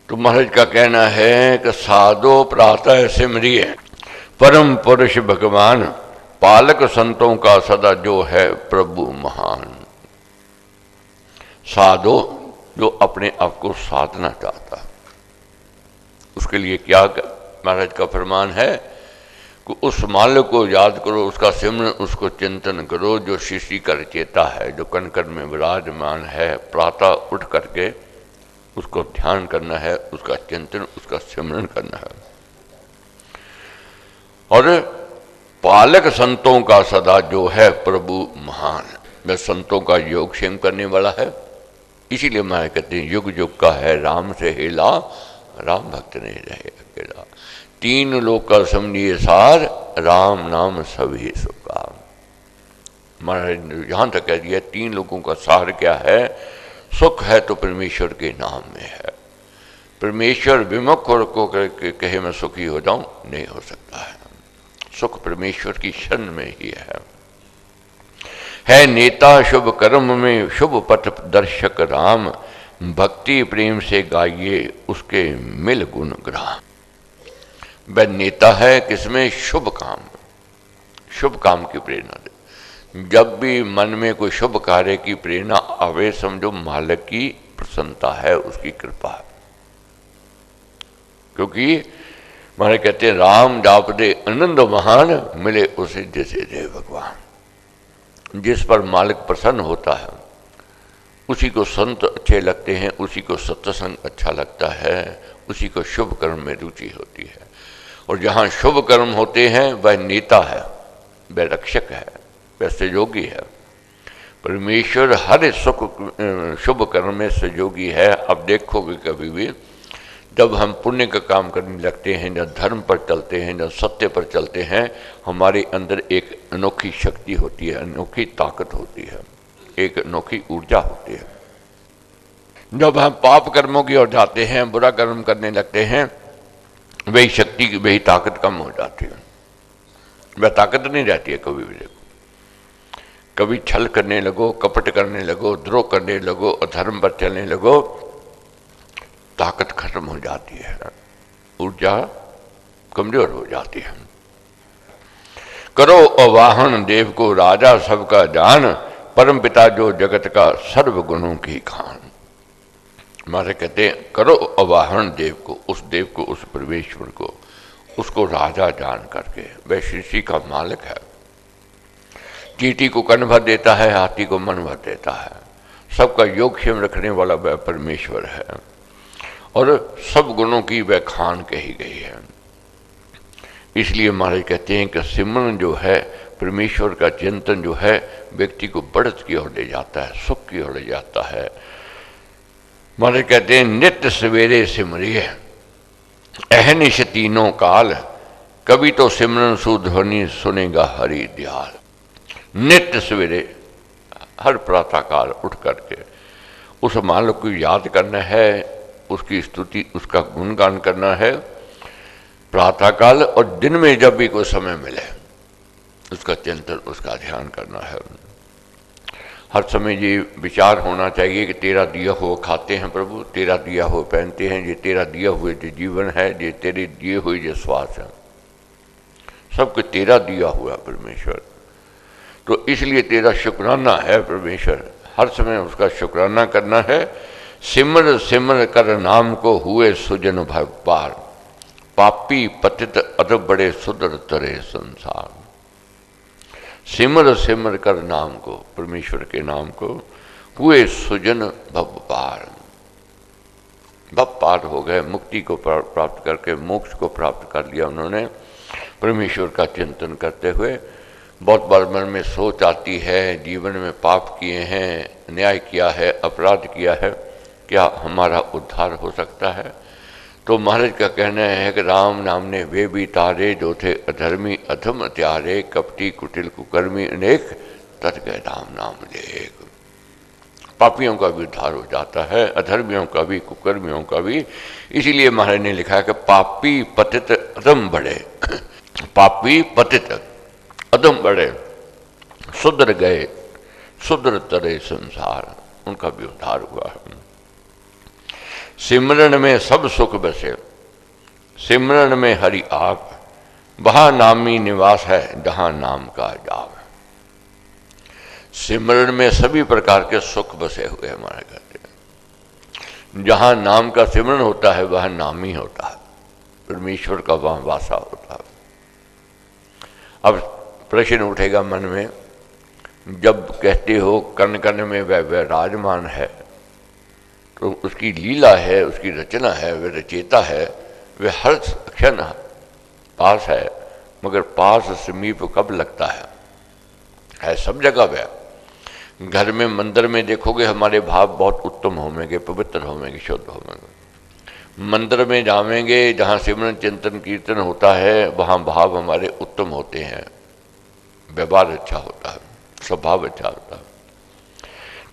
तो महाराज का कहना है कि साधो प्रातः सिमरिय परम पुरुष भगवान, पालक संतों का सदा जो है प्रभु महान। साधो जो अपने आप को साधना चाहता, उसके लिए क्या महाराज का फरमान है कि उस मालिक को याद करो, उसका सिमरन, उसको चिंतन करो जो शिष्य का रचेता है, जो कण कण में विराजमान है। प्रातः उठ करके उसको ध्यान करना है, उसका चिंतन, उसका सिमरन करना है। और पालक संतों का सदा जो है प्रभु महान, वह संतों का योग क्षेम करने वाला है। इसीलिए मैं कहते हैं युग युग का है राम से हेला, राम भक्त नहीं रहे अकेला। तीन लोक का समझिए सार, राम नाम सभी सुखा। महाराज यहां तक कह दिया तीन लोगों का सार क्या है, सुख है तो परमेश्वर के नाम में है। परमेश्वर विमुख और को कहे मैं सुखी हो जाऊं, नहीं हो सकता है। सुख परमेश्वर की शरण में ही है नेता शुभ कर्म में शुभ पथ दर्शक राम, भक्ति प्रेम से गाइए उसके मिल गुण ग्राम। वह नेता है किसमें, शुभ काम, शुभ काम की प्रेरणा दे। जब भी मन में कोई शुभ कार्य की प्रेरणा आवे, समझो मालिक की प्रसन्नता है, उसकी कृपा है। क्योंकि मारे कहते हैं राम जाप दे आनंद महान, मिले उसे जैसे दे भगवान। जिस पर मालिक प्रसन्न होता है उसी को संत अच्छे लगते हैं, उसी को सत्संग अच्छा लगता है, उसी को शुभ कर्म में रुचि होती है। और जहाँ शुभ कर्म होते हैं वह नेता है, वह रक्षक है, वह सहयोगी है। परमेश्वर हर सुख शुभ कर्म में सहयोगी है। अब देखोगे कभी भी जब हम पुण्य का काम करने लगते हैं, जब धर्म पर चलते हैं, जब सत्य पर चलते हैं, हमारे अंदर एक अनोखी शक्ति होती है, अनोखी ताकत होती है, एक अनोखी ऊर्जा होती है। जब हम पाप कर्मों की ओर जाते हैं, बुरा कर्म करने लगते हैं, वही शक्ति की वही ताकत कम हो जाती है। वह ताकत नहीं रहती है कभी भी। देखो कभी छल करने लगो, कपट करने लगो, द्रोह करने लगो, अधर्म पर चलने लगो, ताकत खत्म हो जाती है, ऊर्जा कमजोर हो जाती है। करो आवाहन देव को राजा सबका जान, परम पिता जो जगत का सर्व गुणों की खान। हमारे कहते हैं करो आवाहन देव को, उस देव को, उस परमेश्वर को, उसको राजा जान करके। वह सृष्टि का मालिक है। चींटी को कण भर देता है, हाथी को मन भर देता है। सबका योगक्षेम रखने वाला वह परमेश्वर है और सब गुणों की वह खान कही गई है। इसलिए महाराज कहते हैं कि सिमरन जो है, परमेश्वर का चिंतन जो है, व्यक्ति को बढ़त की ओर ले जाता है, सुख की ओर ले जाता है। महाराज कहते हैं नित्य सवेरे सिमरिए अहनिश तीनों काल, कभी तो सिमरन सुध्वनि सुनेगा हरि दयाल। नित्य सवेरे हर प्रातःकाल उठ करके उस मालिक को याद करना है, उसकी स्तुति, उसका गुणगान करना है प्रातःकाल, और दिन में जब भी कोई समय मिले उसका चिंतन, उसका ध्यान करना है। हर समय ये विचार होना चाहिए कि तेरा दिया हुआ खाते हैं प्रभु, तेरा दिया हुआ पहनते हैं, ये तेरा दिया हुआ जो जीवन है, ये तेरे दिए हुए जो श्वास है, सब कुछ तेरा दिया हुआ परमेश्वर। तो इसलिए तेरा शुक्राना है परमेश्वर, हर समय उसका शुक्राना करना है। सिमर सिमर कर नाम को हुए सुजन भर पार, पापी पतित अदब बड़े सुदर तरे संसार। सिमर सिमर कर नाम को, परमेश्वर के नाम को, हुए सुजन भव पार। भव पार हो गए, मुक्ति को प्राप्त करके मोक्ष को प्राप्त कर लिया उन्होंने परमेश्वर का चिंतन करते हुए। बहुत बार मन में सोच आती है, जीवन में पाप किए हैं, अन्याय किया है, अपराध किया है, क्या हमारा उद्धार हो सकता है? तो महाराज का कहना है कि राम नाम ने वे भी तारे जो थे अधर्मी अधम त्यारे, कपटी कुटिल कुकर्मी अनेक तत गए राम नाम लेख। पापियों का भी उद्धार हो जाता है, अधर्मियों का भी, कुकर्मियों का भी। इसीलिए महाराज ने लिखा है कि पापी पतित अधम बढ़े, पापी पतित अधम बढ़े, सुधर गए सुधर तरे संसार, उनका भी उद्धार हुआ है। सिमरन में सब सुख बसे, सिमरन में हरि आप, वहाँ नामी निवास है जहाँ नाम का जाप। सिमरन में सभी प्रकार के सुख बसे हुए हमारे कहते हैं। जहाँ नाम का सिमरन होता है वहाँ नाम ही होता है, परमेश्वर का वहाँ वासा होता है। अब प्रश्न उठेगा मन में, जब कहते हो कण कण में वह विराजमान है, तो उसकी लीला है, उसकी रचना है, वह रचेता है, वह हर क्षण पास है, मगर पास समीप कब लगता है सब जगह वह। घर में मंदिर में देखोगे हमारे भाव बहुत उत्तम होंगे, पवित्र होंगे, शुद्ध होंगे। मंदिर में जावेंगे जहाँ सिमरन चिंतन कीर्तन होता है वहाँ भाव हमारे उत्तम होते हैं, व्यवहार अच्छा होता है, स्वभाव अच्छा होता है।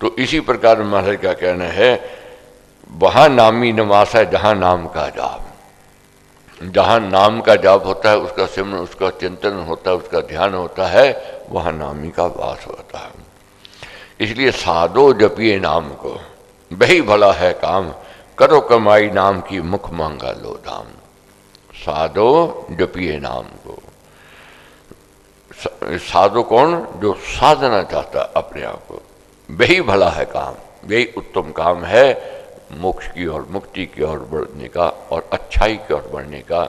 तो इसी प्रकार महाराज का कहना है, वहाँ नामी निवास है जहाँ नाम का जाप। जहाँ नाम का जाप होता है, उसका सिमरन, उसका चिंतन होता है, उसका ध्यान होता है, वहाँ नामी का वास होता है। इसलिए साधो जपिए नाम को, वही भला है काम, करो कमाई नाम की मुख मांगा लो दाम। साधो जपिए नाम को, साधो कौन? जो साधना चाहता अपने आप को, वही भला है काम, वही उत्तम काम है मोक्ष की ओर, मुक्ति की ओर बढ़ने का, और अच्छाई की ओर बढ़ने का,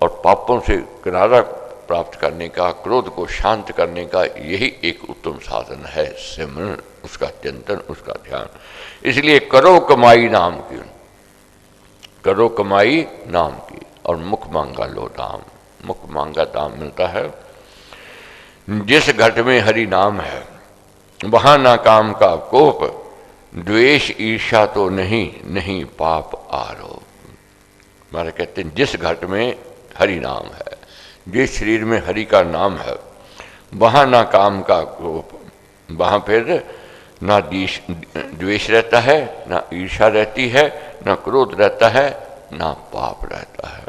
और पापों से किनारा प्राप्त करने का, क्रोध को शांत करने का, यही एक उत्तम साधन है सिमरन, उसका चिंतन, उसका ध्यान। इसलिए करो कमाई नाम की, करो कमाई नाम की, और मुख मांगा लो दाम। मुख मांगा दाम मिलता है। जिस घट में हरि नाम है वहाँ ना काम का कोप, द्वेष ईर्ष्या तो नहीं, नहीं पाप आरोप। हमारे कहते हैं जिस घट में हरि नाम है, जिस शरीर में हरि का नाम है, वहाँ ना काम का कोप, वहाँ फिर ना द्वेष रहता है, ना ईर्ष्या रहती है, ना क्रोध रहता है, ना पाप रहता है।